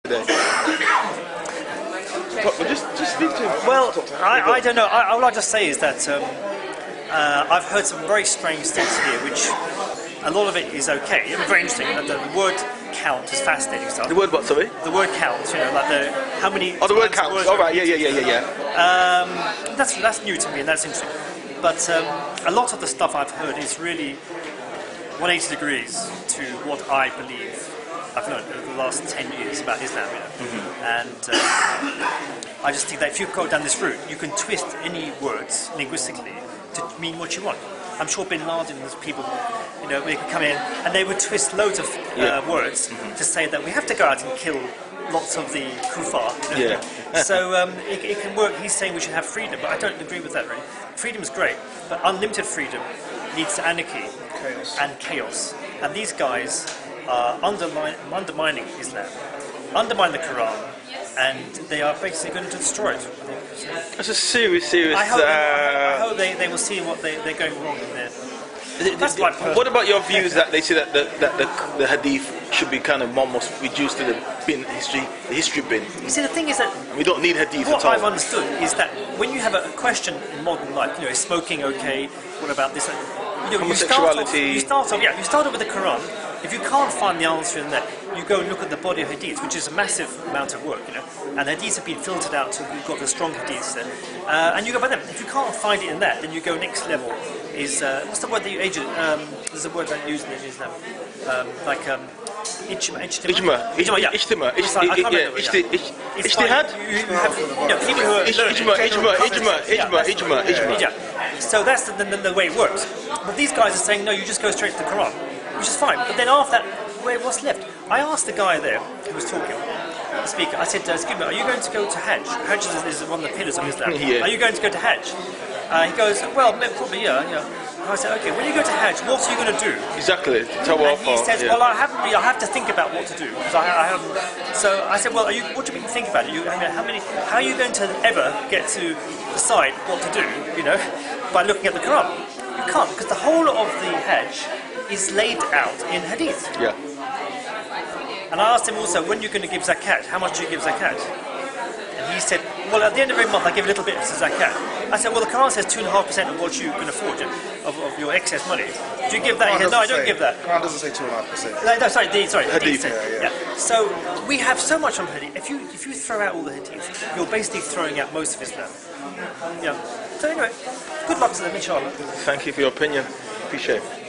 Just speak to him. Well, I don't know. All I just say is that I've heard some very strange things here, which a lot of it is okay. It's very interesting. The word count is fascinating stuff. The word what, sorry? The word count, you know, like how many... Oh, the word count. All right, yeah. That's new to me and that's interesting. But a lot of the stuff I've heard is really 180 degrees to what I believe I've learned over the last 10 years about Islam, you know. And I just think that if you go down this route, you can twist any words linguistically to mean what you want. I'm sure Bin Laden and people, you know, they could come in and they would twist loads of words to say that we have to go out and kill lots of the kuffar. You know? So it can work. He's saying we should have freedom, but I don't agree with that really. Freedom is great, but unlimited freedom leads to anarchy and chaos. And these guys are undermining Islam, undermining the Qur'an, and they are basically going to destroy it. That's a serious. I hope they will see what they're going wrong in there. What about your views that they say that the hadith should be kind of almost reduced to the history bin? You see, the thing is that we don't need hadith what at all. I've understood is that when you have a question in modern life, you know, is smoking okay? What about this? You know, homosexuality. You start off with the Quran. If you can't find the answer in that, you go and look at the body of hadith, which is a massive amount of work, you know. And hadiths have been filtered out, so you've got the strong hadiths there. And you go by them. If you can't find it in that, then you go next level. Is what's the word that you agent? There's a word that you use in Islam, ijma. Ijtihad. People who are ijma. So that's the way it works. But these guys are saying no, you just go straight to the Quran, which is fine. But then after that, what's left? I asked the guy there who was talking, the speaker. I said, "Excuse me, are you going to go to Hajj? Hajj is one of the pillars of Islam. Are you going to go to Hajj?" He goes, "Well, probably, yeah." And I said, "Okay, when you go to Hajj, what are you going to do?" Exactly. And he says, "Well, I have to think about what to do because I haven't." So I said, "Well, what do you mean think about it? How are you going to ever get to decide what to do? You know, by looking at the Quran? You can't, because the whole of the Hajj is laid out in Hadith." Yeah. And I asked him also, "When are you going to give zakat? How much do you give zakat?" And he said, "Well, at the end of every month, I give a little bit to zakat." I said, "Well, the Quran says 2.5% of what you can afford, of your excess money. Do you give that?" He said, "No, I don't give that." Quran doesn't say 2.5%. No, sorry, Hadith. Yeah. So we have so much on Hadith. If you throw out all the Hadith, you're basically throwing out most of Islam. Yeah. So anyway, good luck to them, inshallah. Thank you for your opinion. Appreciate it.